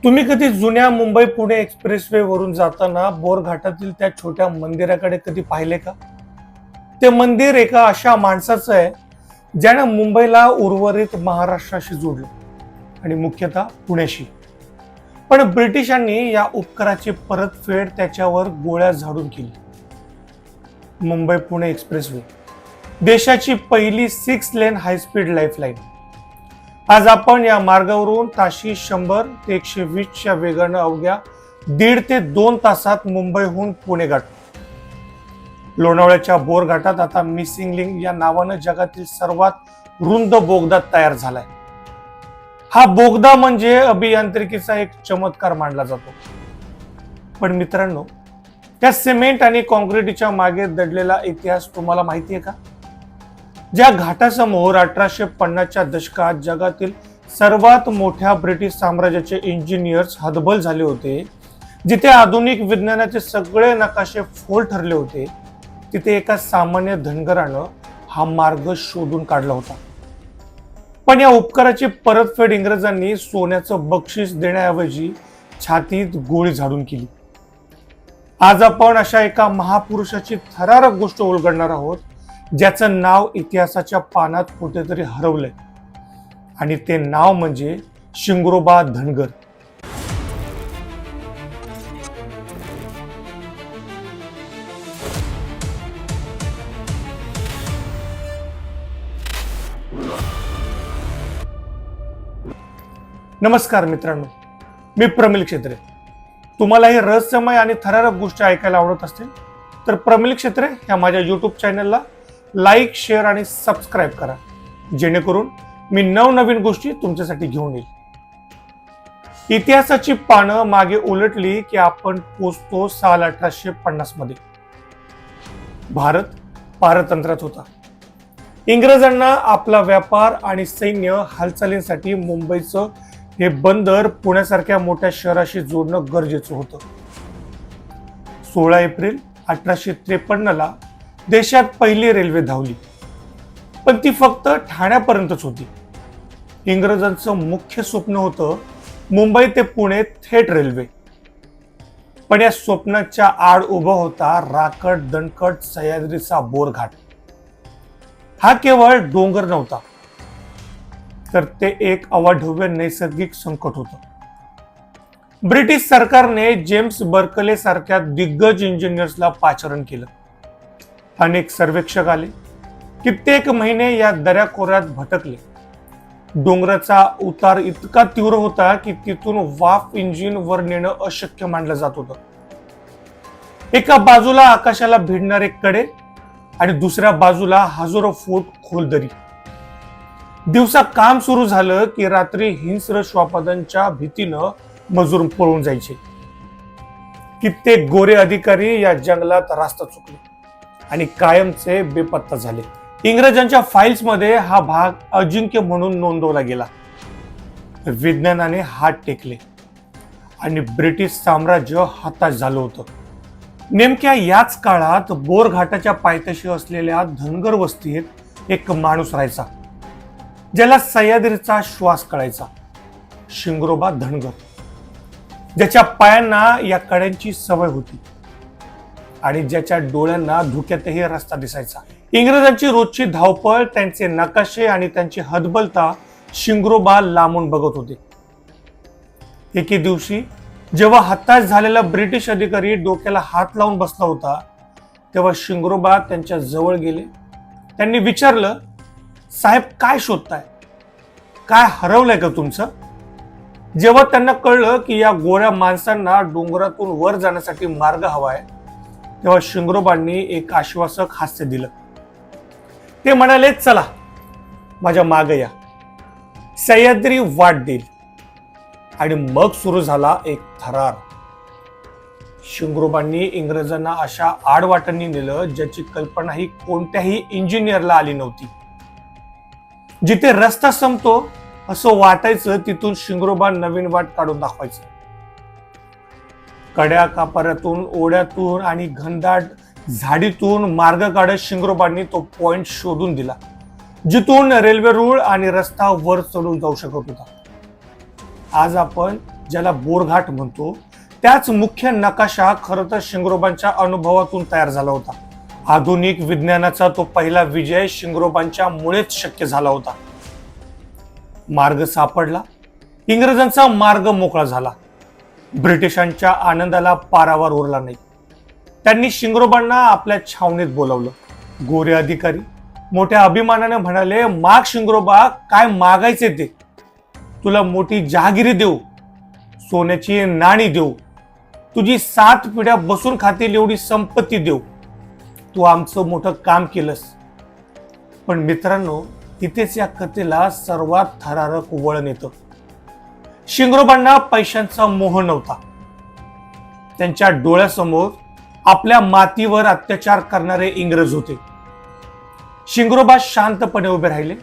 तुम्ही कधी जुन्या मुंबई पुणे एक्सप्रेसवे वरून जाताना बोरघाटातील त्या छोट्या मंदिराकडे कधी पाहिले का? ते मंदिर एका अशा माणसाचं आहे ज्यानं मुंबईला उर्वरित महाराष्ट्राशी जोडलं आणि मुख्यतः पुण्याशी. पण ब्रिटिशांनी या उपकाराची परतफेड त्याच्यावर गोळ्या झाडून केली. मुंबई पुणे एक्सप्रेसवे, देशाची पहिली 6 लेन हायस्पीड लाईफलाईन. आज आपण या मार्गावरून ताशी 100 ते 120च्या वेगानं अवघ्या 1.5 ते 2 तासात मुंबईहून पुणे गाठतो. लोणावळ्याच्या बोरघाटात आता मिसिंग लिंक या नावानं जगातील सर्वात रुंद बोगदा तयार झालाय. हा बोगदा म्हणजे अभियांत्रिकीचा एक चमत्कार मानला जातो. पण मित्रांनो, त्या सिमेंट आणि कॉन्क्रीटच्या मागे दडलेला इतिहास तुम्हाला माहितीये का? ज्या घाटासमोर 1850च्या दशकात जगातील सर्वात मोठ्या ब्रिटिश साम्राज्याचे इंजिनियर्स हतबल झाले होते, जिथे आधुनिक विज्ञानाचे सगळे नकाशे फोल ठरले होते, तिथे एका सामान्य धनगरानं हा मार्ग शोधून काढला होता. पण या उपकाराची परतफेड इंग्रजांनी सोन्याचं बक्षीस देण्याऐवजी छातीत गोळी झाडून केली. आज आपण अशा एका महापुरुषाची थरारक गोष्ट उलगडणार आहोत, ज्याचं नाव इतिहासाच्या पानात कुठेतरी हरवलंय, आणि ते नाव म्हणजे शिंगरोबा धनगर. नमस्कार मित्रांनो, मी प्रमिल क्षेत्रे. तुम्हाला हे रहस्यमय आणि थरारक गोष्टी ऐकायला आवडत असतील तर प्रमिल क्षेत्रे ह्या माझ्या युट्यूब चॅनलला लाईक, शेअर आणि सबस्क्राईब करा, जेणेकरून मी नवनवीन गोष्टी तुमच्यासाठी घेऊन येईल. इतिहासाची पानं मागे उलटली की आपण पोचतो साल 1850 मध्ये. भारत पारतंत्र्यात होता. इंग्रजांना आपला व्यापार आणि सैन्य हालचालींसाठी मुंबईचं हे बंदर पुण्यासारख्या मोठ्या शहराशी जोडणं गरजेचं होतं. 16 एप्रिल 1853 देशात पहिली रेल्वे धावली, पण ती फक्त ठाण्यापर्यंतच होती. इंग्रजांचं मुख्य स्वप्न होतं मुंबई ते पुणे थेट रेल्वे. पण या स्वप्नाच्या आड उभा होता राकट दणकट सह्याद्रीचा बोरघाट. हा केवळ डोंगर नव्हता, तर ते एक अवाढव्य नैसर्गिक संकट होतं. ब्रिटिश सरकारने जेम्स बर्कले सारख्या दिग्गज इंजिनियर्सला पाचारण केलं. अनेक सर्वेक्षक आले, कित्येक महिने या दऱ्याखोऱ्यात भटकले. डोंगराचा उतार इतका तीव्र होता की तिथून वाफ इंजिन वर नेणं अशक्य मानलं जात होतं. एका बाजूला आकाशाला भिडणारे कडे आणि दुसऱ्या बाजूला हजारो फूट खोल दरी. दिवसा काम सुरू झालं की रात्री हिंस्र श्वापदांच्या भीतीनं मजूर पळून जायचे. कित्येक गोरे अधिकारी या जंगलात रास्ता चुकले आणि कायमचे बेपत्ता झाले. इंग्रजांच्या फाईल्स मध्ये हा भाग अजिंक्य म्हणून नोंदवला गेला. विज्ञानाने हात टेकले आणि ब्रिटिश साम्राज्य हताश झालं होतं. नेमक्या याच काळात बोरघाटाच्या पायथ्याशी असलेल्या धनगर वस्तीत एक माणूस राहायचा, ज्याला सह्याद्रीचा श्वास कळायचा. शिंगरोबा धनगर, ज्याच्या पायांना या कड्यांची सवय होती आणि ज्याच्या डोळ्यांना धुक्यातही रस्ता दिसायचा. इंग्रजांची रोजची धावपळ, त्यांचे नकाशे आणि त्यांची हतबलता शिंगरोबा लांबून बघत होते. एके दिवशी जेव्हा हताश झालेला ब्रिटिश अधिकारी डोक्याला हात लावून बसला होता, तेव्हा शिंगरोबा त्यांच्या जवळ गेले. त्यांनी विचारलं, साहेब काय शोधताय? काय हरवलंय का तुमचं? जेव्हा त्यांना कळलं की या गोऱ्या माणसांना डोंगरातून वर जाण्यासाठी मार्ग हवाय, तेव्हा शिंगरोबांनी एक आश्वासक हास्य दिलं. ते म्हणाले, चला माझ्या मागे या, सह्याद्री वाट देईल. आणि मग सुरू झाला एक थरार. शिंगरोबांनी इंग्रजांना अशा आडवाटांनी नेलं ज्याची कल्पनाही कोणत्याही इंजिनियरला आली नव्हती. जिथे रस्ता संपतो असं वाटायचं, तिथून शिंगरोबा नवीन वाट काढून दाखवायचं. कड्या कापाऱ्यातून, ओढ्यातून आणि घनदाट झाडीतून मार्ग काढत शिंगरोबांनी तो पॉइंट शोधून दिला, जिथून रेल्वे रूळ आणि रस्ता वर चढून जाऊ शकत होता. आज आपण ज्याला बोरघाट म्हणतो, त्याच मुख्य नकाशा खरं तर शिंगरोबांच्या अनुभवातून तयार झाला होता. आधुनिक विज्ञानाचा तो पहिला विजय शिंगरोबांच्या मुळेच शक्य झाला होता. मार्ग सापडला, इंग्रजांचा मार्ग मोकळा झाला. ब्रिटिशांच्या आनंदाला पारावर उरला नाही. त्यांनी शिंगरोबांना आपल्या छावणीत बोलावलं. गोरे अधिकारी मोठ्या अभिमानाने म्हणाले, माग शिंगरोबा, काय मागायचे ते. तुला मोठी जहागिरी देऊ, सोन्याची नाणी देऊ, तुझी 7 पिढ्या बसून खातील एवढी संपत्ती देऊ. तू आमचं मोठं काम केलंस. पण मित्रांनो, इथेच या कथेला सर्वात थरारक वळण येतं. शिंगरोबांना पैशांचा मोह नव्हता. त्यांच्या डोळ्यासमोर आपल्या मातीवर अत्याचार करणारे इंग्रज होते. शिंगरोबा शांतपणे उभे राहिले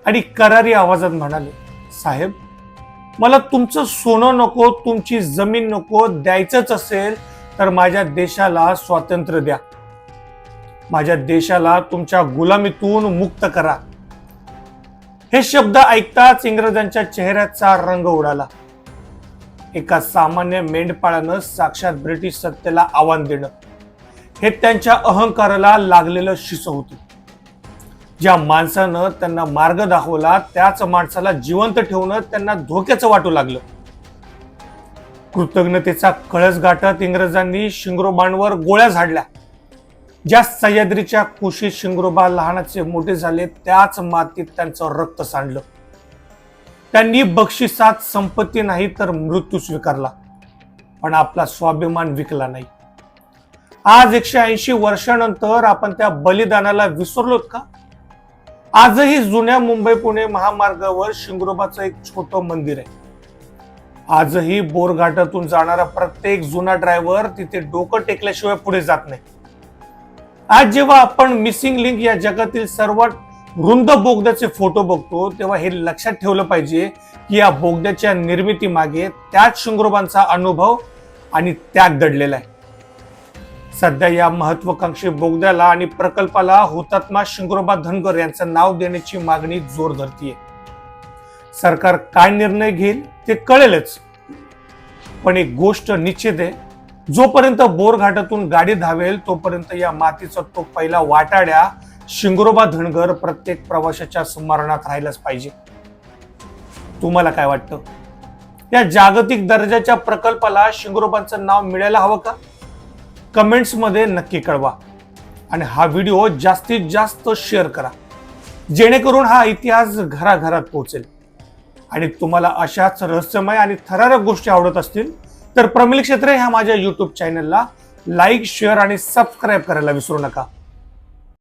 आणि करारी आवाजात म्हणाले, साहेब, मला तुमचं सोनं नको, तुमची जमीन नको. द्यायचंच असेल तर माझ्या देशाला स्वातंत्र्य द्या. माझ्या देशाला तुमच्या गुलामीतून मुक्त करा. हे शब्द ऐकताच इंग्रजांच्या चेहऱ्याचा रंग उडाला. एका सामान्य मेंढपाळानं साक्षात ब्रिटिश सत्तेला आव्हान देणं हे त्यांच्या अहंकाराला लागलेलं शिस होतं. ज्या माणसानं त्यांना मार्ग दाखवला, त्याच माणसाला जिवंत ठेवणं त्यांना धोक्याचं वाटू लागलं. कृतज्ञतेचा कळस गाठत इंग्रजांनी शिंगरोबांवर गोळ्या झाडल्या. ज्या सह्याद्रीच्या कुशीत शिंगरोबा लहानाचे मोठे झाले, त्याच मातीत त्यांचं रक्त सांडलं. त्यांनी बक्षिसात संपत्ती नाही तर मृत्यू स्वीकारला, पण आपला स्वाभिमान विकला नाही. आज 180 वर्षानंतर आपण त्या बलिदानाला विसरलोत का? आजही जुन्या मुंबई पुणे महामार्गावर शिंगरोबाचं एक छोटं मंदिर आहे. आजही बोरघाटातून जाणारा प्रत्येक जुना ड्रायव्हर तिथे डोकं टेकल्याशिवाय पुढे जात नाही. आज जेव्हा आपण मिसिंग लिंक या जगातील सर्वात रुंद बोगद्याचे फोटो बघतो, तेव्हा हे लक्षात ठेवलं पाहिजे की या बोगद्याच्या निर्मिती मागे त्याच शिंगरोबांचा अनुभव आणि त्याग दडलेला आहे. सध्या या महत्वाकांक्षी बोगद्याला आणि प्रकल्पाला हुतात्मा शिंगरोबा धनगर यांचं नाव देण्याची मागणी जोर धरतीये. सरकार काय निर्णय घेईल ते कळेलच, पण एक गोष्ट निश्चित आहे, जोपर्यंत बोरघाटातून गाडी धावेल तोपर्यंत या मातीचा तो पहिला वाटाड्या शिंगरोबा धनगर प्रत्येक प्रवाशाच्या स्मरणात राहिलाच पाहिजे. तुम्हाला काय वाटतं? या जागतिक दर्जाच्या प्रकल्पाला शिंगरोबांचं नाव मिळायला हवं का? कमेंट्स मध्ये नक्की कळवा आणि हा व्हिडिओ जास्तीत जास्त शेअर करा, जेणेकरून हा इतिहास घराघरात पोहोचेल. आणि तुम्हाला अशाच रहस्यमय आणि थरारक गोष्टी आवडत असतील तर प्रमिल क्षेत्रे ह्या माझ्या YouTube चॅनलला लाईक, शेअर आणि सबस्क्राईब करायला विसरू नका.